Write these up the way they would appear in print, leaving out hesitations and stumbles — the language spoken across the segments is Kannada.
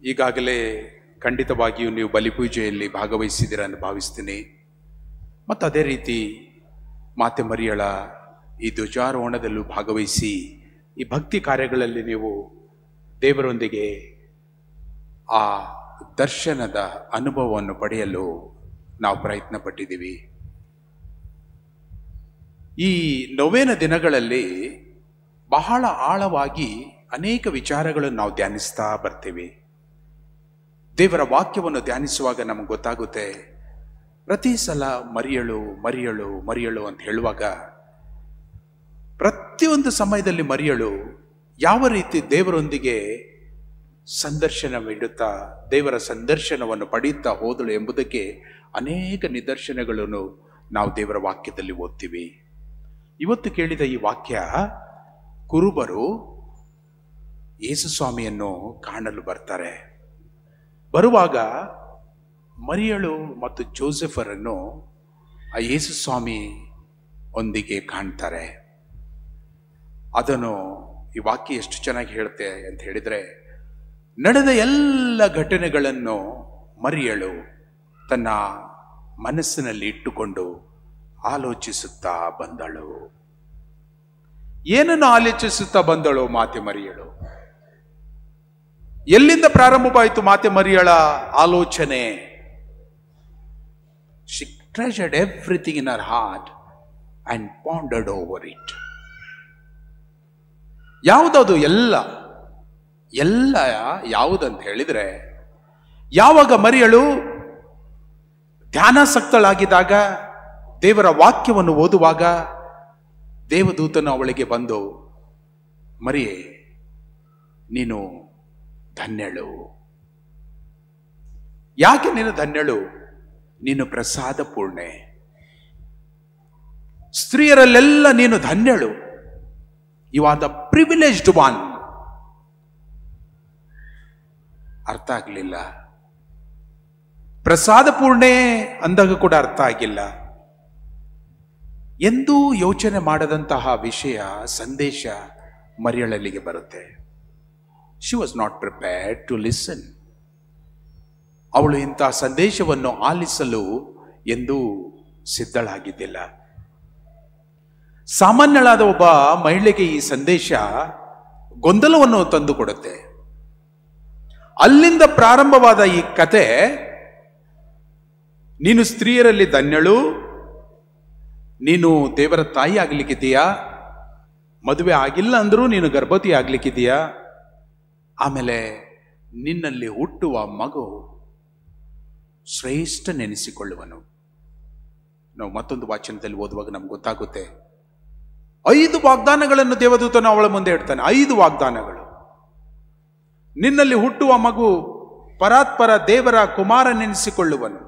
ಈಗಾಗಲೇ ಖಂಡಿತವಾಗಿಯೂ ನೀವು ಬಲಿಪೂಜೆಯಲ್ಲಿ ಭಾಗವಹಿಸಿದ್ದೀರ ಎಂದು ಭಾವಿಸ್ತೀನಿ. ಮತ್ತು ಅದೇ ರೀತಿ ಮಾತೆ ಮರಿಯಳ ಈ ಧ್ವಜಾರೋಹಣದಲ್ಲೂ ಭಾಗವಹಿಸಿ ಈ ಭಕ್ತಿ ಕಾರ್ಯಗಳಲ್ಲಿ ನೀವು ದೇವರೊಂದಿಗೆ ಆ ದರ್ಶನದ ಅನುಭವವನ್ನು ಪಡೆಯಲು ನಾವು ಪ್ರಯತ್ನ ಪಟ್ಟಿದ್ದೀವಿ. ಈ ನೊವೇನ ದಿನಗಳಲ್ಲಿ ಬಹಳ ಆಳವಾಗಿ ಅನೇಕ ವಿಚಾರಗಳನ್ನು ನಾವು ಧ್ಯಾನಿಸ್ತಾ ಬರ್ತೀವಿ. ದೇವರ ವಾಕ್ಯವನ್ನು ಧ್ಯಾನಿಸುವಾಗ ನಮಗೆ ಗೊತ್ತಾಗುತ್ತೆ, ಪ್ರತಿ ಸಲ ಮರಿಯಳು ಮರಿಯಳು ಮರಿಯಳು ಅಂತ ಹೇಳುವಾಗ ಪ್ರತಿಯೊಂದು ಸಮಯದಲ್ಲಿ ಮರಿಯಳು ಯಾವ ರೀತಿ ದೇವರೊಂದಿಗೆ ಸಂದರ್ಶನವಿಡುತ್ತಾ ದೇವರ ಸಂದರ್ಶನವನ್ನು ಪಡೆಯುತ್ತಾ ಹೋದಳು ಎಂಬುದಕ್ಕೆ ಅನೇಕ ನಿದರ್ಶನಗಳನ್ನು ನಾವು ದೇವರ ವಾಕ್ಯದಲ್ಲಿ ಓದ್ತೀವಿ. ಇವತ್ತು ಕೇಳಿದ ಈ ವಾಕ್ಯ, ಕುರುಬರು ಯೇಸುಸ್ವಾಮಿಯನ್ನು ಕಾಣಲು ಬರ್ತಾರೆ. ಬರುವಾಗ ಮರಿಯಳು ಮತ್ತು ಜೋಸೆಫರನ್ನು ಆ ಯೇಸುಸ್ವಾಮಿ ಒಂದಿಗೆ ಕಾಣ್ತಾರೆ. ಅದನ್ನು ಈ ವಾಕ್ಯ ಎಷ್ಟು ಚೆನ್ನಾಗಿ ಹೇಳುತ್ತೆ ಅಂತ ಹೇಳಿದರೆ, ನಡೆದ ಎಲ್ಲ ಘಟನೆಗಳನ್ನು ಮರಿಯಳು ತನ್ನ ಮನಸ್ಸಿನಲ್ಲಿ ಇಟ್ಟುಕೊಂಡು ಆಲೋಚಿಸುತ್ತಾ ಬಂದಳು. ಏನನ್ನು ಆಲೋಚಿಸುತ್ತಾ ಬಂದಳು ಮಾತೆ ಮರಿಯಳು? ಎಲ್ಲಿಂದ ಪ್ರಾರಂಭವಾಯಿತು ಮಾತೆ ಮರಿಯಳ ಆಲೋಚನೆ? She treasured everything in her heart and pondered over it. ಯಾವುದದು ಎಲ್ಲ ಎಲ್ಲ ಯಾವುದಂತ ಹೇಳಿದ್ರೆ, ಯಾವಾಗ ಮರಿಯಳು ಧ್ಯಾನಾಸಕ್ತಳಾಗಿದ್ದಾಗ, ದೇವರ ವಾಕ್ಯವನ್ನು ಓದುವಾಗ ದೇವದೂತನು ಅವಳಿಗೆ ಬಂದು, ಮರಿಯೇ ನೀನು ಧನ್ಯಳು. ಯಾಕೆ ನೀನು ಧನ್ಯಳು? ನೀನು ಪ್ರಸಾದ ಪೂರ್ಣೆ, ಸ್ತ್ರೀಯರಲ್ಲೆಲ್ಲ ನೀನು ಧನ್ಯಳು. You are the privileged one. ಅರ್ಥ ಆಗಲಿಲ್ಲ. ಪ್ರಸಾದ ಪೂರ್ಣೆ ಅಂದಾಗ ಕೂಡ ಅರ್ಥ ಆಗಿಲ್ಲ. ಎಂದೂ ಯೋಚನೆ ಮಾಡದಂತಹ ವಿಷಯ, ಸಂದೇಶ ಮರಿಯಳಲ್ಲಿಗೆ ಬರುತ್ತೆ. She was not prepared to listen. ಅವಳು ಇಂತಹ ಸಂದೇಶವನ್ನು ಆಲಿಸಲು ಎಂದೂ ಸಿದ್ಧಳಾಗಿದ್ದಿಲ್ಲ. ಸಾಮಾನ್ಯಳಾದ ಒಬ್ಬ ಮಹಿಳೆಗೆ ಈ ಸಂದೇಶ ಗೊಂದಲವನ್ನು ತಂದುಕೊಡುತ್ತೆ. ಅಲ್ಲಿಂದ ಪ್ರಾರಂಭವಾದ ಈ ಕತೆ, ನೀನು ಸ್ತ್ರೀಯರಲ್ಲಿ ಧನ್ಯಳು, ನೀನು ದೇವರ ತಾಯಿ ಆಗ್ಲಿಕ್ಕಿದೀಯಾ, ಮದುವೆ ಆಗಿಲ್ಲ ಅಂದ್ರೂ ನೀನು ಗರ್ಭವತಿ ಆಗ್ಲಿಕ್ಕಿದೀಯಾ, ಆಮೇಲೆ ನಿನ್ನಲ್ಲಿ ಹುಟ್ಟುವ ಮಗು ಶ್ರೇಷ್ಠ ನೆನೆಸಿಕೊಳ್ಳುವನು. ನಾವು ಮತ್ತೊಂದು ವಾಚನದಲ್ಲಿ ಓದುವಾಗ ನಮ್ಗೆ ಗೊತ್ತಾಗುತ್ತೆ, 5 ವಾಗ್ದಾನಗಳನ್ನು ದೇವದೂತನು ಅವಳ ಮುಂದೆ ಇಡ್ತಾನೆ. 5 ವಾಗ್ದಾನಗಳು. ನಿನ್ನಲ್ಲಿ ಹುಟ್ಟುವ ಮಗು ಪರಾತ್ಪರ ದೇವರ ಕುಮಾರ ನೆನೆಸಿಕೊಳ್ಳುವನು,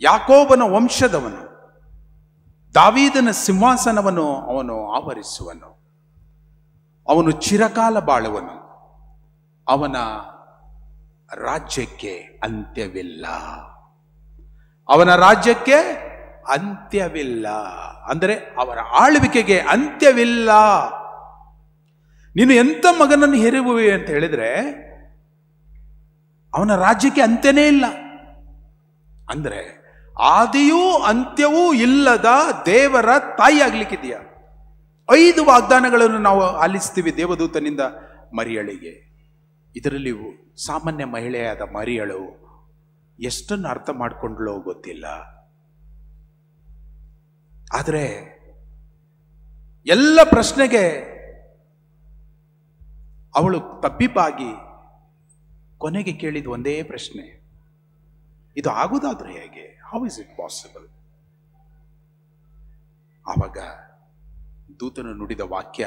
ಯಾಕೋಬನ ವಂಶದವನು, ದಾವೀದನ ಸಿಂಹಾಸನವನ್ನು ಅವನು ಆವರಿಸುವನು, ಅವನು ಚಿರಕಾಲ ಬಾಳುವನು, ಅವನ ರಾಜ್ಯಕ್ಕೆ ಅಂತ್ಯವಿಲ್ಲ. ಅವನ ರಾಜ್ಯಕ್ಕೆ ಅಂತ್ಯವಿಲ್ಲ ಅಂದರೆ ಅವರ ಆಳ್ವಿಕೆಗೆ ಅಂತ್ಯವಿಲ್ಲ. ನೀನು ಎಂಥ ಮಗನನ್ನು ಹೆರುವೆ ಅಂತ ಹೇಳಿದ್ರೆ ಅವನ ರಾಜ್ಯಕ್ಕೆ ಅಂತ್ಯನೇ ಇಲ್ಲ. ಅಂದ್ರೆ ಆದಿಯೂ ಅಂತ್ಯವೂ ಇಲ್ಲದ ದೇವರ ತಾಯಿ ಆಗ್ಲಿಕ್ಕಿದೆಯಾ? 5 ವಾಗ್ದಾನಗಳನ್ನು ನಾವು ಆಲಿಸ್ತೀವಿ ದೇವದೂತನಿಂದ ಮರಿಯಳಿಗೆ. ಇದರಲ್ಲಿ ಸಾಮಾನ್ಯ ಮಹಿಳೆಯಾದ ಮರಿಯಳು ಎಷ್ಟನ್ನು ಅರ್ಥ ಮಾಡಿಕೊಂಡ್ಲೋ ಗೊತ್ತಿಲ್ಲ. ಆದರೆ ಎಲ್ಲ ಪ್ರಶ್ನೆಗೆ ಅವಳು ತಬ್ಬಿಬ್ಬಾಗಿ ಕೊನೆಗೆ ಕೇಳಿದ ಒಂದೇ ಪ್ರಶ್ನೆ, ಇದು ಆಗುವುದಾದ್ರೆ ಹೇಗೆ? How is it possible? ಆವಾಗ ದೂತನು ನುಡಿದ ವಾಕ್ಯ,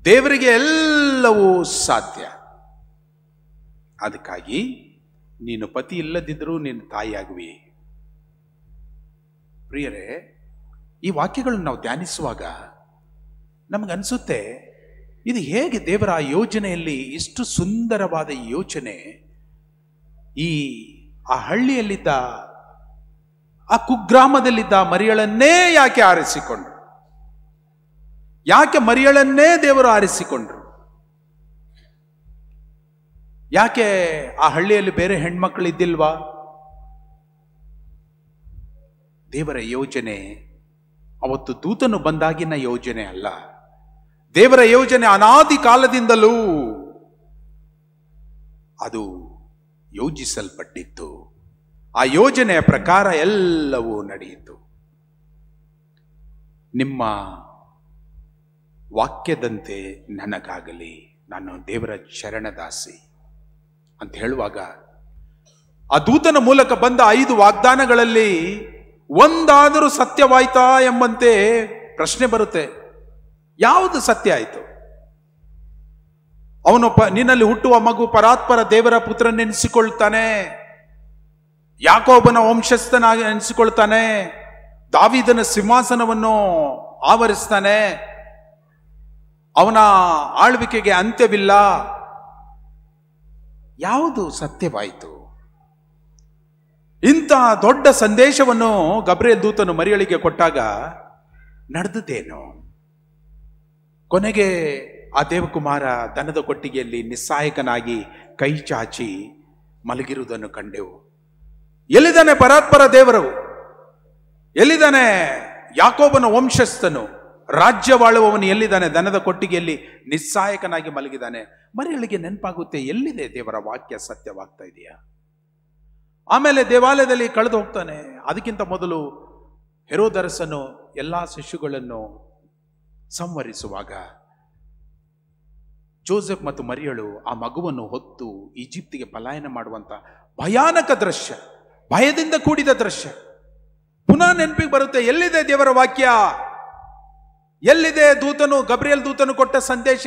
ದೇವರಿಗೆ ಎಲ್ಲವೂ ಸಾಧ್ಯ. ಅದಕ್ಕಾಗಿ ನೀನು ಪತಿ ಇಲ್ಲದಿದ್ದರೂ ನೀನು ತಾಯಿಯಾಗುವಿ. ಪ್ರಿಯರೇ, ಈ ವಾಕ್ಯಗಳನ್ನು ನಾವು ಧ್ಯಾನಿಸುವಾಗ ನಮಗನ್ಸುತ್ತೆ, ಇದು ಹೇಗೆ ದೇವರ ಯೋಜನೆಯಲ್ಲಿ ಇಷ್ಟು ಸುಂದರವಾದ ಯೋಚನೆ ಆ ಹಳ್ಳಿಯಲ್ಲಿದ್ದ ಆ ಕುಗ್ರಾಮದಲ್ಲಿದ್ದ ಮರಿಯಳನ್ನೇ ಯಾಕೆ ಆರಿಸಿಕೊಂಡ್ರು? ಯಾಕೆ ಮರಿಯಳನ್ನೇ ದೇವರು ಆರಿಸಿಕೊಂಡ್ರು? ಯಾಕೆ ಆ ಹಳ್ಳಿಯಲ್ಲಿ ಬೇರೆ ಹೆಣ್ಮಕ್ಳು ಇದ್ದಿಲ್ವಾ? ದೇವರ ಯೋಜನೆ ಅವತ್ತು ದೂತನು ಬಂದಾಗಿನ ಯೋಜನೆ ಅಲ್ಲ. ದೇವರ ಯೋಜನೆ ಅನಾದಿ ಕಾಲದಿಂದಲೂ ಅದು ಯೋಜಿಸಲ್ಪಟ್ಟಿತ್ತು. ಆ ಯೋಜನೆಯ ಪ್ರಕಾರ ಎಲ್ಲವೂ ನಡೆಯಿತು. ನಿಮ್ಮ ವಾಕ್ಯದಂತೆ ನನಗಾಗಲಿ, ನಾನು ದೇವರ ಶರಣದಾಸಿ ಅಂತ ಹೇಳುವಾಗ ಆ ದೂತನ ಮೂಲಕ ಬಂದ 5 ವಾಗ್ದಾನಗಳಲ್ಲಿ ಒಂದಾದರೂ ಸತ್ಯವಾಯ್ತಾ ಎಂಬಂತೆ ಪ್ರಶ್ನೆ ಬರುತ್ತೆ. ಯಾವುದು ಸತ್ಯ ಆಯಿತು? ಅವನು ನಿನ್ನಲ್ಲಿ ಹುಟ್ಟುವ ಮಗು ಪರಾತ್ಪರ ದೇವರ ಪುತ್ರನೆನಿಸಿಕೊಳ್ತಾನೆ, ಯಾಕೋಬನ ವಂಶಸ್ಥನಾಗಿ ಎನಿಸಿಕೊಳ್ತಾನೆ, ದಾವೀದನ ಸಿಂಹಾಸನವನ್ನು ಆವರಿಸ್ತಾನೆ, ಅವನ ಆಳ್ವಿಕೆಗೆ ಅಂತ್ಯವಿಲ್ಲ. ಯಾವುದು ಸತ್ಯವಾಯಿತು? ಇಂಥ ದೊಡ್ಡ ಸಂದೇಶವನ್ನು ಗಬ್ರಿಯೇಲ್ ದೂತನು ಮರಿಯಳಿಗೆ ಕೊಟ್ಟಾಗ ನಡೆದದ್ದೇನು? ಕೊನೆಗೆ ಆ ದೇವಕುಮಾರ ದನದ ಕೊಟ್ಟಿಗೆಯಲ್ಲಿ ನಿಸ್ಸಹಾಯಕನಾಗಿ ಕೈ ಚಾಚಿ ಮಲಗಿರುವುದನ್ನು ಕಂಡೆವು. ಎಲ್ಲಿದ್ದಾನೆ ಪರಾತ್ಪರ ದೇವರು? ಎಲ್ಲಿದ್ದಾನೆ ಯಾಕೋಬನ ವಂಶಸ್ಥನು, ರಾಜ್ಯವಾಳುವವನು ಎಲ್ಲಿದ್ದಾನೆ? ದನದ ಕೊಟ್ಟಿಗೆಯಲ್ಲಿ ನಿಸ್ಸಹಾಯಕನಾಗಿ ಮಲಗಿದ್ದಾನೆ. ಮರಿಯಳಿಗೆ ನೆನಪಾಗುತ್ತೆ, ಎಲ್ಲಿದೆ ದೇವರ ವಾಕ್ಯ ಸತ್ಯವಾಗ್ತಾ ಇದೆಯಾ? ಆಮೇಲೆ ದೇವಾಲಯದಲ್ಲಿ ಕಳೆದು ಹೋಗ್ತಾನೆ. ಅದಕ್ಕಿಂತ ಮೊದಲು ಹೆರೋದರಸನು ಎಲ್ಲ ಶಿಶುಗಳನ್ನು ಸಂವರಿಸುವಾಗ ಜೋಸೆಫ್ ಮತ್ತು ಮರಿಯಳು ಆ ಮಗುವನ್ನು ಹೊತ್ತು ಈಜಿಪ್ತಿಗೆ ಪಲಾಯನ ಮಾಡುವಂತ ಭಯಾನಕ ದೃಶ್ಯ, ಭಯದಿಂದ ಕೂಡಿದ ದೃಶ್ಯ ಪುನಃ ನೆನಪಿಗೆ ಬರುತ್ತೆ. ಎಲ್ಲಿದೆ ದೇವರ ವಾಕ್ಯ? ಎಲ್ಲಿದೆ ದೂತನು, ಗಬ್ರಿಯೇಲ್ ದೂತನು ಕೊಟ್ಟ ಸಂದೇಶ?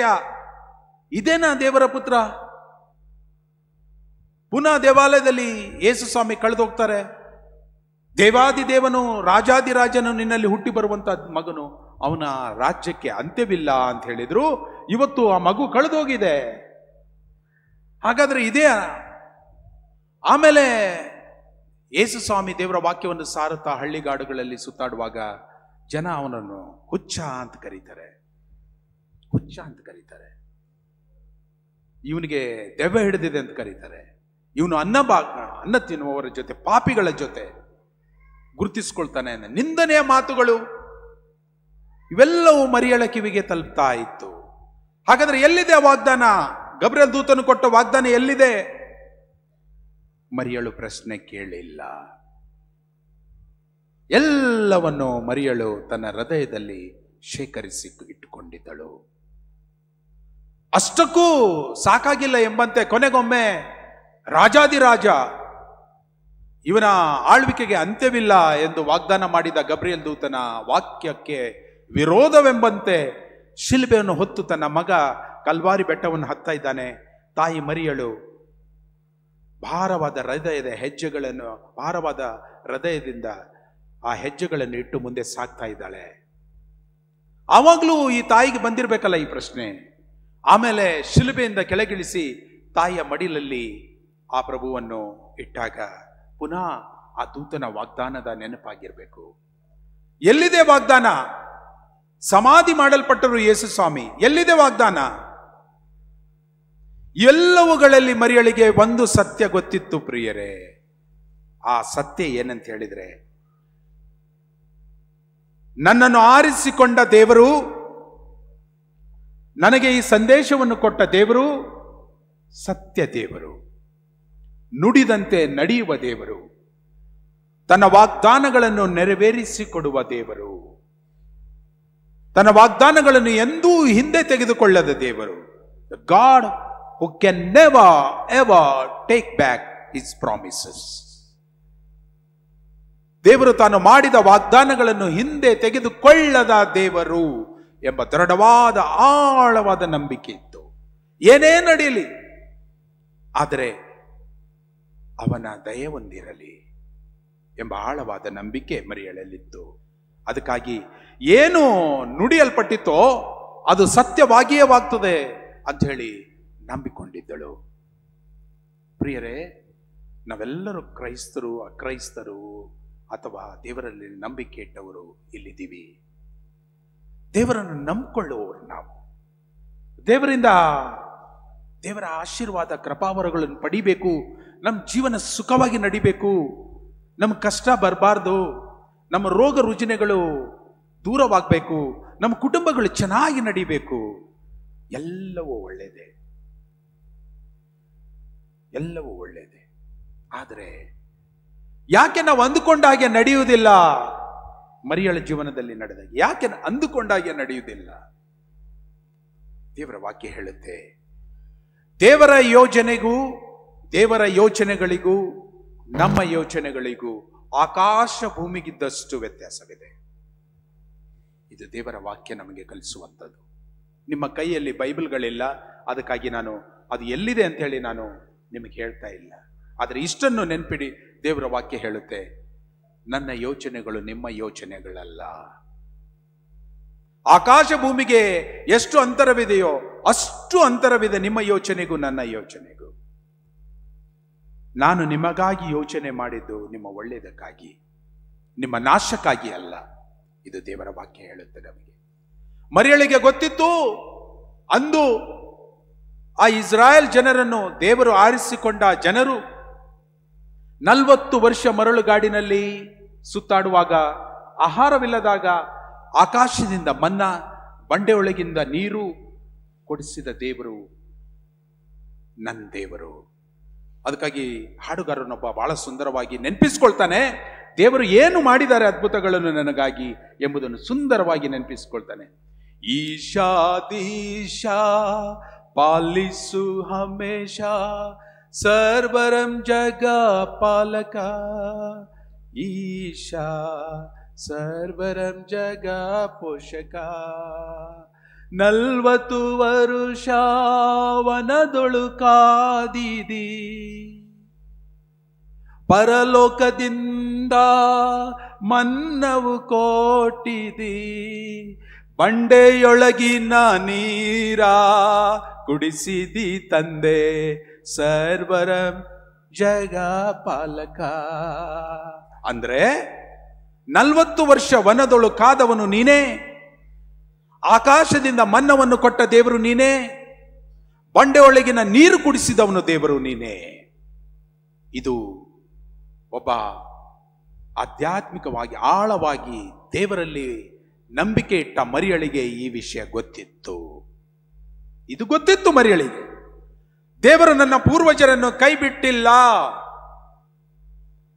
ಇದೇನಾ ದೇವರ ಪುತ್ರ? ಪುನಃ ದೇವಾಲಯದಲ್ಲಿ ಯೇಸು ಸ್ವಾಮಿ ಕಳೆದು ಹೋಗ್ತಾರೆ. ದೇವಾದಿದೇವನು, ರಾಜಾದಿರಾಜನು ನಿನ್ನಲ್ಲಿ ಹುಟ್ಟಿ ಬರುವಂತ ಮಗನು, ಅವನ ರಾಜ್ಯಕ್ಕೆ ಅಂತ್ಯವಿಲ್ಲ ಅಂತ ಹೇಳಿದ್ರು. ಇವತ್ತು ಆ ಮಗು ಕಳೆದೋಗಿದೆ. ಹಾಗಾದ್ರೆ ಇದೇ? ಆಮೇಲೆ ಯೇಸು ಸ್ವಾಮಿ ದೇವರ ವಾಕ್ಯವನ್ನು ಸಾರುತ್ತಾ ಹಳ್ಳಿಗಾಡುಗಳಲ್ಲಿ ಸುತ್ತಾಡುವಾಗ ಜನ ಅವನನ್ನು ಹುಚ್ಚ ಅಂತ ಕರೀತಾರೆ, ಹುಚ್ಚ ಅಂತ ಕರೀತಾರೆ. ಇವನಿಗೆ ದೆವ್ವ ಹಿಡಿದಿದೆ ಅಂತ ಕರೀತಾರೆ. ಇವನು ಅನ್ನ ತಿನ್ನುವವರ ಜೊತೆ, ಪಾಪಿಗಳ ಜೊತೆ ಗುರುತಿಸ್ಕೊಳ್ತಾನೆ. ನಿಂದನೆಯ ಮಾತುಗಳು ಇವೆಲ್ಲವೂ ಮರಿಯಳ ಕಿವಿಗೆ ತಲುಪ್ತಾ ಇತ್ತು. ಹಾಗಾದ್ರೆ ಎಲ್ಲಿದೆ ಆ ವಾಗ್ದಾನ? ಗಬ್ರಿಯೇಲ್ ದೂತನು ಕೊಟ್ಟ ವಾಗ್ದಾನ ಎಲ್ಲಿದೆ? ಮರಿಯಳು ಪ್ರಶ್ನೆ ಕೇಳಿಲ್ಲ. ಎಲ್ಲವನ್ನು ಮರಿಯಳು ತನ್ನ ಹೃದಯದಲ್ಲಿ ಶೇಖರಿಸಿ ಇಟ್ಟುಕೊಂಡಿದ್ದಳು. ಅಷ್ಟಕ್ಕೂ ಸಾಕಾಗಿಲ್ಲ ಎಂಬಂತೆ ಕೊನೆಗೊಮ್ಮೆ ರಾಜಾದಿರಾಜ, ಇವನ ಆಳ್ವಿಕೆಗೆ ಅಂತ್ಯವಿಲ್ಲ ಎಂದು ವಾಗ್ದಾನ ಮಾಡಿದ ಗಬ್ರಿಯೇಲ್ ದೂತನ ವಾಕ್ಯಕ್ಕೆ ವಿರೋಧವೆಂಬಂತೆ ಶಿಲ್ಬೆಯನ್ನು ಹೊತ್ತು ತನ್ನ ಮಗ ಕಲ್ವಾರಿ ಬೆಟ್ಟವನ್ನು ಹತ್ತಾ ಇದ್ದಾನೆ. ತಾಯಿ ಮರಿಯಳು ಭಾರವಾದ ಹೃದಯದಿಂದ ಆ ಹೆಜ್ಜೆಗಳನ್ನು ಇಟ್ಟು ಮುಂದೆ ಸಾಗ್ತಾ ಇದ್ದಾಳೆ. ಆವಾಗಲೂ ಈ ತಾಯಿಗೆ ಬಂದಿರಬೇಕಲ್ಲ ಈ ಪ್ರಶ್ನೆ. ಆಮೇಲೆ ಶಿಲುಬೆಯಿಂದ ಕೆಳಗಿಳಿಸಿ ತಾಯಿಯ ಮಡಿಲಲ್ಲಿ ಆ ಪ್ರಭುವನ್ನು ಇಟ್ಟಾಗ ಪುನಃ ಆ ದೂತನ ವಾಗ್ದಾನದ ನೆನಪಾಗಿರ್ಬೇಕು. ಎಲ್ಲಿದೆ ವಾಗ್ದಾನ? ಸಮಾಧಿ ಮಾಡಲ್ಪಟ್ಟರು ಯೇಸು ಸ್ವಾಮಿ. ಎಲ್ಲಿದೆ ವಾಗ್ದಾನ? ಎಲ್ಲವುಗಳಲ್ಲಿ ಮರಿಯಳಿಗೆ ಒಂದು ಸತ್ಯ ಗೊತ್ತಿತ್ತು ಪ್ರಿಯರೇ. ಆ ಸತ್ಯ ಏನಂತ ಹೇಳಿದ್ರೆ, ನನ್ನನ್ನು ಆರಿಸಿಕೊಂಡ ದೇವರು, ನನಗೆ ಈ ಸಂದೇಶವನ್ನು ಕೊಟ್ಟ ದೇವರು ಸತ್ಯ ದೇವರು, ನುಡಿದಂತೆ ನಡೆಯುವ ದೇವರು, ತನ್ನ ವಾಗ್ದಾನಗಳನ್ನು ನೆರವೇರಿಸಿಕೊಡುವ ದೇವರು, ತನ್ನ ವಾಗ್ದಾನಗಳನ್ನು ಎಂದೂ ಹಿಂದೆ ತೆಗೆದುಕೊಳ್ಳದ ದೇವರು. God who can never ever take back his promises. ದೇವರು ತಾನು ಮಾಡಿದ ವಾಗ್ದಾನಗಳನ್ನು ಹಿಂದೆ ತೆಗೆದುಕೊಳ್ಳದ ದೇವರು ಎಂಬ ದೃಢವಾದ ಆಳವಾದ ನಂಬಿಕೆ ಇತ್ತು. ಏನೇ ನಡೆಯಲಿ, ಆದರೆ ಅವನ ದಯೆ ಹೊಂದಿರಲಿ ಎಂಬ ಆಳವಾದ ನಂಬಿಕೆ ಮರಿಯಳಲ್ಲಿತ್ತು. ಅದಕ್ಕಾಗಿ ಏನು ನುಡಿಯಲ್ಪಟ್ಟಿತ್ತೋ ಅದು ಸತ್ಯವಾಗಿಯೇ ಅಂತ ಹೇಳಿ ನಂಬಿಕೊಂಡಿದ್ದಳು. ಪ್ರಿಯರೇ, ನಾವೆಲ್ಲರೂ ಕ್ರೈಸ್ತರು, ಅಕ್ರೈಸ್ತರು ಅಥವಾ ದೇವರಲ್ಲಿ ನಂಬಿಕೆ ಇಟ್ಟವರು ಇಲ್ಲಿದ್ದೀವಿ. ದೇವರನ್ನು ನಂಬಿಕೊಳ್ಳುವವರು ನಾವು. ದೇವರ ಆಶೀರ್ವಾದ ಕೃಪಾವರಗಳನ್ನು ಪಡಿಬೇಕು. ನಮ್ಮ ಜೀವನ ಸುಖವಾಗಿ ನಡಿಬೇಕು. ನಮ್ಮ ಕಷ್ಟ ಬರಬಾರ್ದು. ನಮ್ಮ ರೋಗ ರುಜಿನಗಳು ದೂರವಾಗಬೇಕು. ನಮ್ಮ ಕುಟುಂಬಗಳು ಚೆನ್ನಾಗಿ ನಡಿಬೇಕು. ಎಲ್ಲವೂ ಒಳ್ಳೆಯದೇ, ಎಲ್ಲವೂ ಒಳ್ಳೆಯದೇ. ಆದರೆ ಯಾಕೆ ನಾವು ಅಂದುಕೊಂಡಾಗೆ ನಡೆಯುವುದಿಲ್ಲ? ಮರಿಯಳ ಜೀವನದಲ್ಲಿ ನಡೆದಾಗ ಯಾಕೆ ಅಂದುಕೊಂಡಾಗೆ ನಡೆಯುವುದಿಲ್ಲ? ದೇವರ ವಾಕ್ಯ ಹೇಳುತ್ತೆ, ದೇವರ ಯೋಜನೆಗೂ ದೇವರ ಯೋಚನೆಗಳಿಗೂ ನಮ್ಮ ಯೋಚನೆಗಳಿಗೂ ಆಕಾಶ ಭೂಮಿಗಿದ್ದಷ್ಟು ವ್ಯತ್ಯಾಸವಿದೆ. ಇದು ದೇವರ ವಾಕ್ಯ ನಮಗೆ ಕಲಿಸುವಂಥದ್ದು. ನಿಮ್ಮ ಕೈಯಲ್ಲಿ ಬೈಬಲ್ಗಳಿಲ್ಲ, ಅದಕ್ಕಾಗಿ ನಾನು ಅದು ಎಲ್ಲಿದೆ ಅಂತ ಹೇಳಿ ನಾನು ನಿಮಗೆ ಹೇಳ್ತಾ ಇಲ್ಲ. ಆದರೆ ಇಷ್ಟನ್ನು ನೆನ್ಪಿಡಿ, ದೇವರ ವಾಕ್ಯ ಹೇಳುತ್ತೆ, ನನ್ನ ಯೋಚನೆಗಳು ನಿಮ್ಮ ಯೋಚನೆಗಳಲ್ಲ. ಆಕಾಶ ಭೂಮಿಗೆ ಎಷ್ಟು ಅಂತರವಿದೆಯೋ ಅಷ್ಟು ಅಂತರವಿದೆ ನಿಮ್ಮ ಯೋಚನೆಗೂ ನನ್ನ ಯೋಚನೆಗೂ. ನಾನು ನಿಮಗಾಗಿ ಯೋಚನೆ ಮಾಡಿದ್ದು ನಿಮ್ಮ ಒಳ್ಳೆಯದಕ್ಕಾಗಿ, ನಿಮ್ಮ ನಾಶಕ್ಕಾಗಿ ಅಲ್ಲ. ಇದು ದೇವರ ವಾಕ್ಯ ಹೇಳುತ್ತೆ ನಮಗೆ. ಮರಿಯಳಿಗೆ ಗೊತ್ತಿತ್ತು, ಅಂದು ಆ ಇಸ್ರಾಯೇಲ್ ಜನರನ್ನು ದೇವರು ಆರಿಸಿಕೊಂಡ ಜನರು 40 ವರ್ಷ ಮರಳುಗಾಡಿನಲ್ಲಿ ಸುತ್ತಾಡುವಾಗ, ಆಹಾರವಿಲ್ಲದಾಗ ಆಕಾಶದಿಂದ ಮನ್ನಾ, ಬಂಡೆಯೊಳಗಿಂದ ನೀರು ಕೊಡಿಸಿದ ದೇವರು ನನ್ನ ದೇವರು. ಅದಕ್ಕಾಗಿ ಹಾಡುಗಾರನೊಬ್ಬ ಬಹಳ ಸುಂದರವಾಗಿ ನೆನಪಿಸ್ಕೊಳ್ತಾನೆ, ದೇವರು ಏನು ಮಾಡಿದ್ದಾರೆ ಅದ್ಭುತಗಳನ್ನು ನನಗಾಗಿ ಎಂಬುದನ್ನು ಸುಂದರವಾಗಿ ನೆನಪಿಸ್ಕೊಳ್ತಾನೆ. ಈಶಾ ದೀಶಾ ಪಾಲಿಸು ಹಮೇಶ, ಸರ್ವರಂ ಜಗ ಪಾಲಕ. ಈಶಾ ಸರ್ವರಂ ಜಗ ಪೋಷಕ. 40 ವರುಷ ವನದೊಳು ಕಾದಿದಿ, ಪರಲೋಕದಿಂದ ಮನ್ನವು ಕೋಟಿದಿ. ಬಂಡೆಯೊಳಗಿನ ನೀರ ಕುಡಿಸಿದಿ ತಂದೆ, ಸರ್ವರಂ ಜಗ ಪಾಲಕ. ಅಂದ್ರೆ 40 ವರ್ಷ ವನದೊಳು ಕಾದವನು ನೀನೇ, ಆಕಾಶದಿಂದ ಮನ್ನವನ್ನು ಕೊಟ್ಟ ದೇವರು ನೀನೇ, ಬಂಡೆಯೊಳಗಿನ ನೀರು ಕುಡಿಸಿದವನು ದೇವರು ನೀನೇ. ಇದು ಒಬ್ಬ ಆಧ್ಯಾತ್ಮಿಕವಾಗಿ ಆಳವಾಗಿ ದೇವರಲ್ಲಿ ನಂಬಿಕೆ ಇಟ್ಟ ಮರಿಯಳಿಗೆ ಈ ವಿಷಯ ಗೊತ್ತಿತ್ತು. ಇದು ಗೊತ್ತಿತ್ತು ಮರಿಯಳಿಗೆ. ದೇವರು ನನ್ನ ಪೂರ್ವಜರನ್ನು ಕೈ ಬಿಟ್ಟಿಲ್ಲ,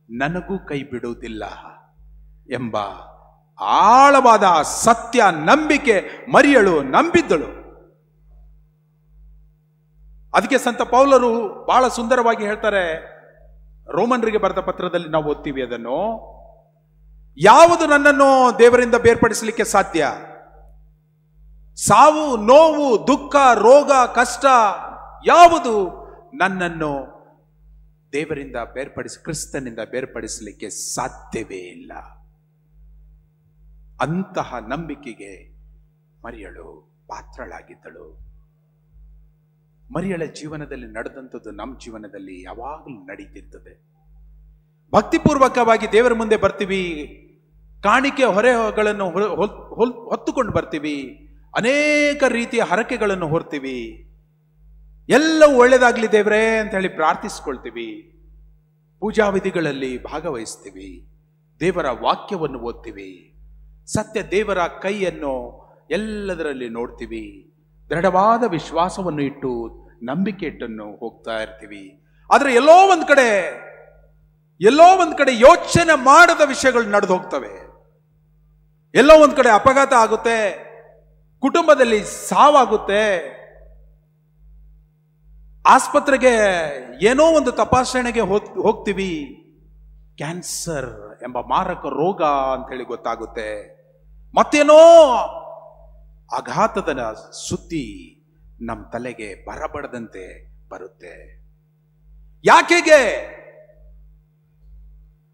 ನನಗೂ ಕೈ ಬಿಡುವುದಿಲ್ಲ ಎಂಬ ಆಳವಾದ ಸತ್ಯ ನಂಬಿಕೆ ಮರಿಯಳು ನಂಬಿದ್ದಳು. ಅದಕ್ಕೆ ಸಂತ ಪೌಲರು ಬಹಳ ಸುಂದರವಾಗಿ ಹೇಳ್ತಾರೆ, ರೋಮನ್ರಿಗೆ ಬರೆದ ಪತ್ರದಲ್ಲಿ ನಾವು ಓದ್ತೀವಿ ಅದನ್ನು, ಯಾವುದು ನನ್ನನ್ನು ದೇವರಿಂದ ಬೇರ್ಪಡಿಸಲಿಕ್ಕೆ ಸಾಧ್ಯ? ಸಾವು, ನೋವು, ದುಃಖ, ರೋಗ, ಕಷ್ಟ ಯಾವುದು ನನ್ನನ್ನು ದೇವರಿಂದ ಕ್ರಿಸ್ತನಿಂದ ಬೇರ್ಪಡಿಸಲಿಕ್ಕೆ ಸಾಧ್ಯವೇ ಇಲ್ಲ. ಅಂತಹ ನಂಬಿಕೆಗೆ ಮರಿಯಳು ಪಾತ್ರಳಾಗಿದ್ದಳು. ಮರಿಯಳ ಜೀವನದಲ್ಲಿ ನಡೆದಂಥದ್ದು ನಮ್ಮ ಜೀವನದಲ್ಲಿ ಯಾವಾಗಲೂ ನಡೀತಿರ್ತದೆ. ಭಕ್ತಿಪೂರ್ವಕವಾಗಿ ದೇವರ ಮುಂದೆ ಬರ್ತೀವಿ, ಕಾಣಿಕೆ ಹೊರೆಗಳನ್ನು ಹೊತ್ತುಕೊಂಡು ಬರ್ತೀವಿ, ಅನೇಕ ರೀತಿಯ ಹರಕೆಗಳನ್ನು ಹೊರ್ತೀವಿ, ಎಲ್ಲವೂ ಒಳ್ಳೆಯದಾಗಲಿ ದೇವರೇ ಅಂತ ಹೇಳಿ ಪ್ರಾರ್ಥಿಸ್ಕೊಳ್ತೀವಿ, ಪೂಜಾ ವಿಧಿಗಳಲ್ಲಿ ಭಾಗವಹಿಸ್ತೀವಿ, ದೇವರ ವಾಕ್ಯವನ್ನು ಓದ್ತೀವಿ, ಸತ್ಯ ದೇವರ ಕೈಯನ್ನು ಎಲ್ಲದರಲ್ಲಿ ನೋಡ್ತೀವಿ, ದೃಢವಾದ ವಿಶ್ವಾಸವನ್ನು ಇಟ್ಟು ನಂಬಿಕೆ ಇಟ್ಟನ್ನು ಹೋಗ್ತಾ ಇರ್ತೀವಿ. ಆದರೆ ಎಲ್ಲೋ ಒಂದ್ ಕಡೆ ಯೋಚನೆ ಮಾಡದ ವಿಷಯಗಳು ನಡೆದು ಹೋಗ್ತವೆ. ಎಲ್ಲೋ ಒಂದ್ ಕಡೆ ಅಪಘಾತ ಆಗುತ್ತೆ, ಕುಟುಂಬದಲ್ಲಿ ಸಾವಾಗುತ್ತೆ, ಆಸ್ಪತ್ರೆಗೆ ಏನೋ ಒಂದು ತಪಾಸಣೆಗೆ ಹೋಗ್ತೀವಿ, ಕ್ಯಾನ್ಸರ್ ಎಂಬ ಮಾರಕ ರೋಗ ಅಂತ ಹೇಳಿ ಗೊತ್ತಾಗುತ್ತೆ, ಮತ್ತೇನೋ ಆಘಾತದ ಸುದ್ದಿ ನಮ್ಮ ತಲೆಗೆ ಬರಬಡದಂತೆ ಬರುತ್ತೆ. ಯಾಕೆಗೆ?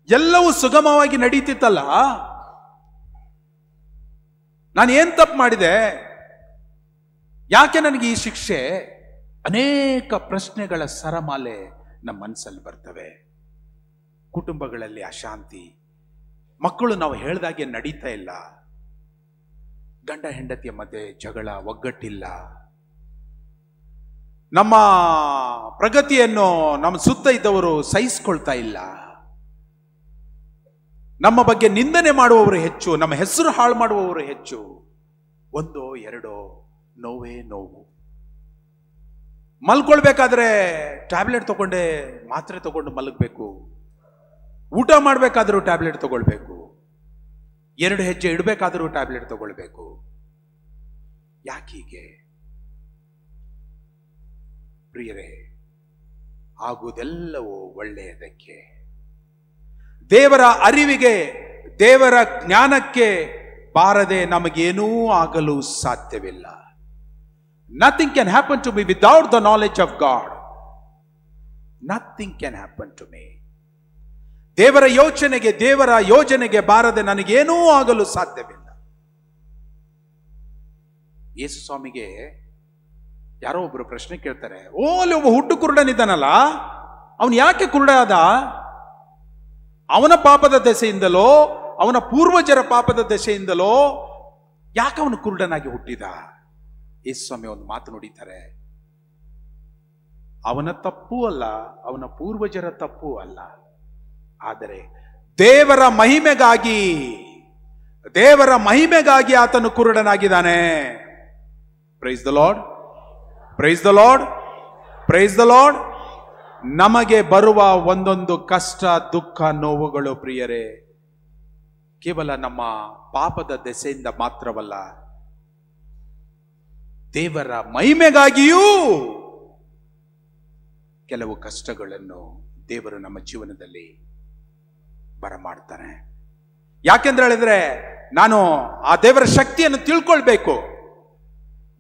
ಎಲ್ಲವೂ ಸುಗಮವಾಗಿ ನಡೀತಿತ್ತಲ್ಲ, ನಾನು ಏನ್ ತಪ್ಪು ಮಾಡಿದೆ? ಯಾಕೆ ನನಗೆ ಈ ಶಿಕ್ಷೆ? ಅನೇಕ ಪ್ರಶ್ನೆಗಳ ಸರಮಾಲೆ ನಮ್ಮ ಮನಸ್ಸಲ್ಲಿ ಬರ್ತವೆ. ಕುಟುಂಬಗಳಲ್ಲಿ ಅಶಾಂತಿ, ಮಕ್ಕಳು ನಾವು ಹೇಳ್ದಾಗೆ ನಡೀತಾ ಇಲ್ಲ, ಗಂಡ ಹೆಂಡತಿಯ ಮಧ್ಯೆ ಜಗಳ, ಒಗ್ಗಟ್ಟಿಲ್ಲ, ನಮ್ಮ ಪ್ರಗತಿಯನ್ನು ನಮ್ಮ ಸುತ್ತ ಇದ್ದವರು ಸಹಿಸ್ಕೊಳ್ತಾ ಇಲ್ಲ. ನಮ್ಮ ಬಗ್ಗೆ ನಿಂದನೆ ಮಾಡುವವರು ಹೆಚ್ಚು, ನಮ್ಮ ಹೆಸರು ಹಾಳು ಮಾಡುವವರು ಹೆಚ್ಚು. ಒಂದೋ ಎರಡೋ ನೋವೇ ನೋವು. ಮಲ್ಕೊಳ್ಬೇಕಾದ್ರೆ ಟ್ಯಾಬ್ಲೆಟ್ ತಗೊಂಡೆ ಮಾತ್ರೆ ತಗೊಂಡು ಮಲಗಬೇಕು. ಊಟ ಮಾಡಬೇಕಾದ್ರೂ ಟ್ಯಾಬ್ಲೆಟ್ ತಗೊಳ್ಬೇಕು. 2 ಹೆಜ್ಜೆ ಇಡಬೇಕಾದ್ರೂ ಟ್ಯಾಬ್ಲೆಟ್ ತಗೊಳ್ಬೇಕು. ಯಾಕೀಗೆ? ಪ್ರಿಯರೇ, ಆಗುವುದೆಲ್ಲವೂ ಒಳ್ಳೆಯದಕ್ಕೆ. ದೇವರ ಅರಿವಿಗೆ, ದೇವರ ಜ್ಞಾನಕ್ಕೆ ಬಾರದೆ ನಮಗೇನೂ ಆಗಲು ಸಾಧ್ಯವಿಲ್ಲ. Nothing can happen to me without the knowledge of God. Nothing can happen to me. ದೇವರ ಯೋಚನೆಗೆ, ದೇವರ ಯೋಜನೆಗೆ ಬಾರದೆ ನನಗೇನೂ ಆಗಲು ಸಾಧ್ಯವಿಲ್ಲ. ಯೇಸು ಸ್ವಾಮಿಗೆ ಯಾರೋ ಒಬ್ರು ಪ್ರಶ್ನೆ ಕೇಳ್ತಾರೆ, ಅಲ್ಲಿ ಒಬ್ಬ ಹುಟ್ಟು ಕುರುಡನಿದ್ದಾನಲ್ಲ, ಅವನು ಯಾಕೆ ಕುರುಡ ಆದ? ಅವನ ಪಾಪದ ದೆಸೆಯಿಂದಲೋ ಅವನ ಪೂರ್ವಜರ ಪಾಪದ ದೆಸೆಯಿಂದಲೋ ಯಾಕೆ ಅವನು ಕುರುಡನಾಗಿ ಹುಟ್ಟಿದ? ಯೇಸು ಸ್ವಾಮಿ ಒಂದು ಮಾತು ನುಡಿತಾರೆ, ಅವನ ತಪ್ಪು ಅಲ್ಲ, ಅವನ ಪೂರ್ವಜರ ತಪ್ಪು ಅಲ್ಲ, ಆದರೆ ದೇವರ ಮಹಿಮೆಗಾಗಿ ಆತನು ಕುರುಡನಾಗಿದ್ದಾನೆ. Praise the lord, praise the lord, praise the lord. ನಮಗೆ ಬರುವ ಒಂದೊಂದು ಕಷ್ಟ, ದುಃಖ, ನೋವುಗಳು ಪ್ರಿಯರೇ, ಕೇವಲ ನಮ್ಮ ಪಾಪದ ದೆಸೆಯಿಂದ ಮಾತ್ರವಲ್ಲ, ದೇವರ ಮಹಿಮೆಗಾಗಿಯೂ ಕೆಲವು ಕಷ್ಟಗಳನ್ನು ದೇವರು ನಮ್ಮ ಜೀವನದಲ್ಲಿ ಬರಮಾಡ್ತಾನೆ. ಯಾಕೆಂದ್ರೆ ಹೇಳಿದ್ರೆ, ನಾನು ಆ ದೇವರ ಶಕ್ತಿಯನ್ನು ತಿಳ್ಕೊಳ್ಬೇಕು.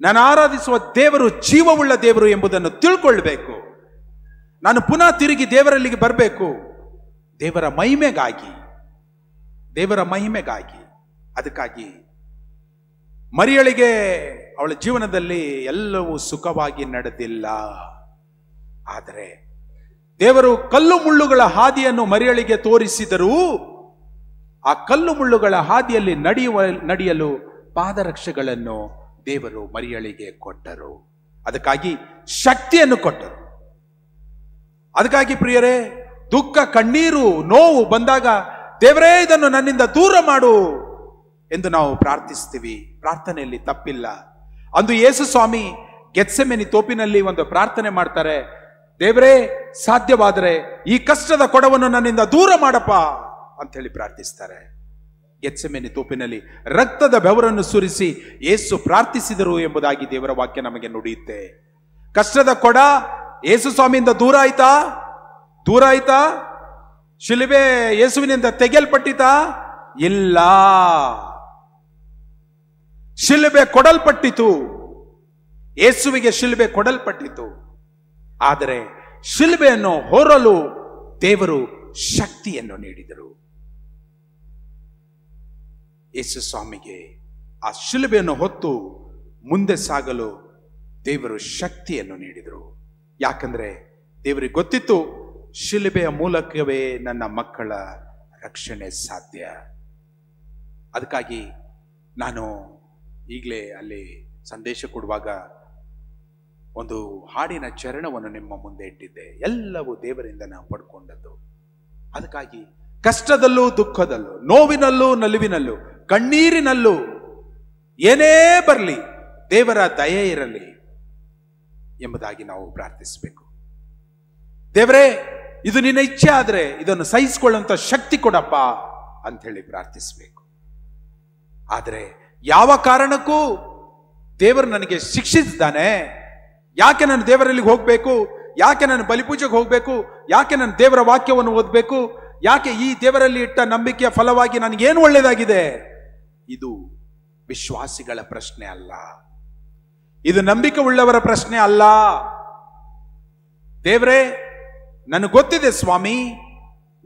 ನಾನು ಆರಾಧಿಸುವ ದೇವರು ಜೀವವುಳ್ಳ ದೇವರು ಎಂಬುದನ್ನು ತಿಳ್ಕೊಳ್ಬೇಕು. ನಾನು ಪುನಃ ತಿರುಗಿ ದೇವರಲ್ಲಿಗೆ ಬರಬೇಕು. ದೇವರ ಮಹಿಮೆಗಾಗಿ, ದೇವರ ಮಹಿಮೆಗಾಗಿ. ಅದಕ್ಕಾಗಿ ಮರಿಯಳಿಗೆ ಅವಳ ಜೀವನದಲ್ಲಿ ಎಲ್ಲವೂ ಸುಖವಾಗಿ ನಡೆದಿಲ್ಲ. ಆದರೆ ದೇವರು ಕಲ್ಲು ಮುಳ್ಳುಗಳ ಹಾದಿಯನ್ನು ಮರಿಯಳಿಗೆ ತೋರಿಸಿದರೂ ಆ ಕಲ್ಲು ಮುಳ್ಳುಗಳ ಹಾದಿಯಲ್ಲಿ ನಡೆಯಲು ಪಾದರಕ್ಷೆಗಳನ್ನು ದೇವರು ಮರಿಯಳಿಗೆ ಕೊಟ್ಟರು. ಅದಕ್ಕಾಗಿ ಶಕ್ತಿಯನ್ನು ಕೊಟ್ಟರು. ಅದಕ್ಕಾಗಿ ಪ್ರಿಯರೇ, ದುಃಖ, ಕಣ್ಣೀರು, ನೋವು ಬಂದಾಗ ದೇವರೇ ಇದನ್ನು ನನ್ನಿಂದ ದೂರ ಮಾಡು ಎಂದು ನಾವು ಪ್ರಾರ್ಥಿಸ್ತೀವಿ. ಪ್ರಾರ್ಥನೆಯಲ್ಲಿ ತಪ್ಪಿಲ್ಲ. ಅಂದು ಯೇಸು ಸ್ವಾಮಿ ಗೆತ್ಸೆಮನೆ ತೋಪಿನಲ್ಲಿ ಒಂದು ಪ್ರಾರ್ಥನೆ ಮಾಡ್ತಾರೆ, ದೇವರೇ ಸಾಧ್ಯವಾದರೆ ಈ ಕಷ್ಟದ ಕೊಡವನ್ನು ನನ್ನಿಂದ ದೂರ ಮಾಡಪ್ಪ ಅಂತ ಹೇಳಿ ಪ್ರಾರ್ಥಿಸ್ತಾರೆ. ಗೆತ್ಸೆಮನೆ ತೋಪಿನಲ್ಲಿ ರಕ್ತದ ಬೆವರನ್ನು ಸುರಿಸಿ ಯೇಸು ಪ್ರಾರ್ಥಿಸಿದರು ಎಂಬುದಾಗಿ ದೇವರ ವಾಕ್ಯ ನಮಗೆ ನುಡಿಯುತ್ತೆ. ಕಷ್ಟದ ಕೊಡ ಯೇಸು ಸ್ವಾಮಿಯಿಂದ ದೂರ ಆಯ್ತಾ? ದೂರ ಆಯ್ತಾ? ಶಿಲುಬೆ ಯೇಸುವಿನಿಂದ ತೆಗೆಯಲ್ಪಟ್ಟಿತಾ? ಇಲ್ಲ. ಶಿಲುಬೆ ಕೊಡಲ್ಪಟ್ಟಿತು, ಯೇಸುವಿಗೆ ಶಿಲುಬೆ ಕೊಡಲ್ಪಟ್ಟಿತು. ಆದರೆ ಶಿಲುಬೆಯನ್ನು ಹೊರಲು ದೇವರು ಶಕ್ತಿಯನ್ನು ನೀಡಿದರು. ಯೇಸು ಸ್ವಾಮಿಗೆ ಆ ಶಿಲುಬೆಯನ್ನು ಹೊತ್ತು ಮುಂದೆ ಸಾಗಲು ದೇವರು ಶಕ್ತಿಯನ್ನು ನೀಡಿದರು. ಯಾಕಂದ್ರೆ ದೇವರಿಗೆ ಗೊತ್ತಿತ್ತು, ಶಿಲುಬೆಯ ಮೂಲಕವೇ ನನ್ನ ಮಕ್ಕಳ ರಕ್ಷಣೆ ಸಾಧ್ಯ. ಅದಕ್ಕಾಗಿ ನಾನು ಈಗಲೇ ಅಲ್ಲಿ ಸಂದೇಶ ಕೊಡುವಾಗ ಒಂದು ಹಾಡಿನ ಚರಣವನ್ನು ನಿಮ್ಮ ಮುಂದೆ ಇಟ್ಟಿದ್ದೆ. ಎಲ್ಲವೂ ದೇವರಿಂದ ನಾವು ಪಡ್ಕೊಂಡದ್ದು. ಅದಕ್ಕಾಗಿ ಕಷ್ಟದಲ್ಲೂ, ದುಃಖದಲ್ಲೂ, ನೋವಿನಲ್ಲೂ, ನಲಿವಿನಲ್ಲೂ, ಕಣ್ಣೀರಿನಲ್ಲೂ ಏನೇ ಬರಲಿ ದೇವರ ದಯೆ ಇರಲಿ ಎಂಬುದಾಗಿ ನಾವು ಪ್ರಾರ್ಥಿಸಬೇಕು. ದೇವರೇ, ಇದು ನಿನ್ನ ಇಚ್ಛೆ ಆದ್ರೆ ಇದನ್ನು ಸಹಿಸಿಕೊಳ್ಳುವಂತ ಶಕ್ತಿ ಕೊಡಪ್ಪ ಅಂತ ಹೇಳಿ ಪ್ರಾರ್ಥಿಸಬೇಕು. ಆದರೆ ಯಾವ ಕಾರಣಕ್ಕೂ ದೇವರು ನನಗೆ ಶಿಕ್ಷಿಸಿದ್ದಾನೆ, ಯಾಕೆ ನಾನು ದೇವರಲ್ಲಿಗೆ ಹೋಗ್ಬೇಕು, ಯಾಕೆ ನಾನು ಬಲಿಪೂಜೆಗೆ ಹೋಗ್ಬೇಕು, ಯಾಕೆ ನಾನು ದೇವರ ವಾಕ್ಯವನ್ನು ಓದಬೇಕು, ಯಾಕೆ ಈ ದೇವರಲ್ಲಿ ಇಟ್ಟ ನಂಬಿಕೆಯ ಫಲವಾಗಿ ನನಗೇನು ಒಳ್ಳೆಯದಾಗಿದೆ? ಇದು ವಿಶ್ವಾಸಿಗಳ ಪ್ರಶ್ನೆ ಅಲ್ಲ, ಇದು ನಂಬಿಕೆ ಉಳ್ಳವರ ಪ್ರಶ್ನೆ ಅಲ್ಲ. ದೇವರೇ, ನನಗೆ ಗೊತ್ತಿದೆ ಸ್ವಾಮಿ,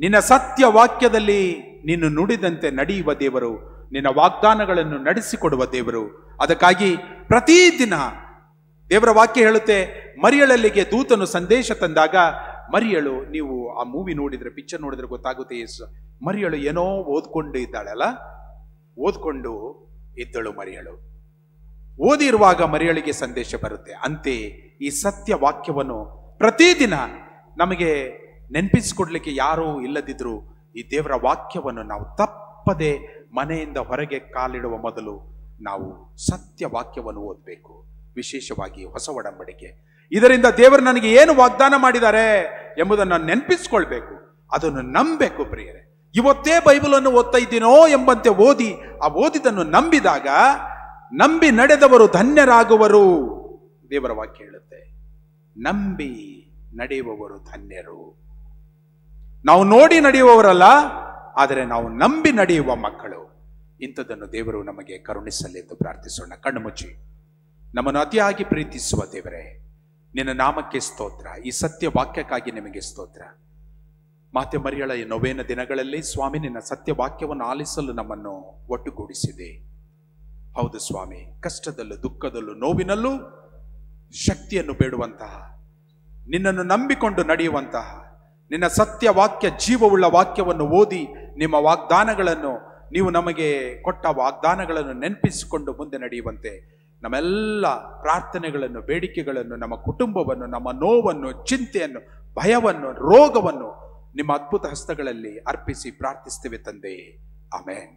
ನಿನ್ನ ಸತ್ಯ ವಾಕ್ಯದಲ್ಲಿ ನೀನು ನುಡಿದಂತೆ ನಡೆಯುವ ದೇವರು, ನಿನ್ನ ವಾಗ್ದಾನಗಳನ್ನು ನಡೆಸಿಕೊಡುವ ದೇವರು. ಅದಕ್ಕಾಗಿ ಪ್ರತಿದಿನ ದೇವರ ವಾಕ್ಯ ಹೇಳುತ್ತೆ, ಮರಿಯಳಲ್ಲಿಗೆ ದೂತನು ಸಂದೇಶ ತಂದಾಗ ಮರಿಯಳು, ನೀವು ಆ ಮೂವಿ ನೋಡಿದ್ರೆ, ಪಿಕ್ಚರ್ ನೋಡಿದ್ರೆ ಗೊತ್ತಾಗುತ್ತೆ, ಮರಿಯಳು ಏನೋ ಓದ್ಕೊಂಡು ಇದ್ದಾಳಲ್ಲ, ಓದ್ಕೊಂಡು ಇದ್ದಳು ಮರಿಯಳು. ಓದಿರುವಾಗ ಮರಿಯಳಿಗೆ ಸಂದೇಶ ಬರುತ್ತೆ. ಅಂತೆ ಈ ಸತ್ಯ ವಾಕ್ಯವನ್ನು ಪ್ರತಿದಿನ ನಮಗೆ ನೆನಪಿಸಿಕೊಡ್ಲಿಕ್ಕೆ ಯಾರೂ ಇಲ್ಲದಿದ್ರು ಈ ದೇವರ ವಾಕ್ಯವನ್ನು ನಾವು ತಪ್ಪದೆ ಮನೆಯಿಂದ ಹೊರಗೆ ಕಾಲಿಡುವ ಮೊದಲು ನಾವು ಸತ್ಯ ವಾಕ್ಯವನ್ನು ಓದಬೇಕು. ವಿಶೇಷವಾಗಿ ಹೊಸ ಒಡಂಬಡಿಕೆ. ಇದರಿಂದ ದೇವರು ನನಗೆ ಏನು ವಾಗ್ದಾನ ಮಾಡಿದ್ದಾರೆ ಎಂಬುದನ್ನು ನೆನಪಿಸ್ಕೊಳ್ಬೇಕು, ಅದನ್ನು ನಂಬಬೇಕು ಪ್ರಿಯರೇ. ಇವತ್ತೇ ಬೈಬಲನ್ನು ಓದ್ತಾ ಇದ್ದೀನೋ ಎಂಬಂತೆ ಓದಿ ಆ ಓದಿದನ್ನು ನಂಬಿದಾಗ ನಂಬಿ ನಡೆದವರು ಧನ್ಯರಾಗುವರು. ದೇವರ ವಾಕ್ಯ ಹೇಳುತ್ತೆ, ನಂಬಿ ನಡೆಯುವವರು ಧನ್ಯರು. ನಾವು ನೋಡಿ ನಡೆಯುವವರಲ್ಲ, ಆದರೆ ನಾವು ನಂಬಿ ನಡೆಯುವ ಮಕ್ಕಳು. ಇಂಥದನ್ನು ದೇವರು ನಮಗೆ ಕರುಣಿಸಲಿ ಎಂದು ಪ್ರಾರ್ಥಿಸೋಣ. ಕಣ್ಣು ಮುಚ್ಚಿ. ನಮ್ಮನ್ನು ಅತಿಯಾಗಿ ಪ್ರೀತಿಸುವ ದೇವರೇ, ನಿನ್ನ ನಾಮಕ್ಕೆ ಸ್ತೋತ್ರ. ಈ ಸತ್ಯ ವಾಕ್ಯಕ್ಕಾಗಿ ನಿಮಗೆ ಸ್ತೋತ್ರ. ಮಾತೆ ಮರಿಯಳ ಈ ನೊವೇನ ದಿನಗಳಲ್ಲಿ ಸ್ವಾಮಿ ನಿನ್ನ ಸತ್ಯ ವಾಕ್ಯವನ್ನು ಆಲಿಸಲು ನಮ್ಮನ್ನು ಒಟ್ಟುಗೂಡಿಸಿದೆ. ಹೌದು ಸ್ವಾಮಿ, ಕಷ್ಟದಲ್ಲೂ ದುಃಖದಲ್ಲೂ ನೋವಿನಲ್ಲೂ ಶಕ್ತಿಯನ್ನು ಬೇಡುವಂತಹ, ನಿನ್ನನ್ನು ನಂಬಿಕೊಂಡು ನಡೆಯುವಂತಹ, ನಿನ್ನ ಸತ್ಯ ವಾಕ್ಯ ಜೀವವುಳ್ಳ ವಾಕ್ಯವನ್ನು ಓದಿ ನಿಮ್ಮ ವಾಗ್ದಾನಗಳನ್ನು, ನೀವು ನಮಗೆ ಕೊಟ್ಟ ವಾಗ್ದಾನಗಳನ್ನು ನೆನಪಿಸಿಕೊಂಡು ಮುಂದೆ ನಡೆಯುವಂತೆ ನಮ್ಮೆಲ್ಲ ಪ್ರಾರ್ಥನೆಗಳನ್ನು, ಬೇಡಿಕೆಗಳನ್ನು, ನಮ್ಮ ಕುಟುಂಬವನ್ನು, ನಮ್ಮ ನೋವನ್ನು, ಚಿಂತೆಯನ್ನು, ಭಯವನ್ನು, ರೋಗವನ್ನು ನಿಮ್ಮ ಅದ್ಭುತ ಹಸ್ತಗಳಲ್ಲಿ ಅರ್ಪಿಸಿ ಪ್ರಾರ್ಥಿಸ್ತೇವೆ ತಂದೆ. ಆಮೆನ್.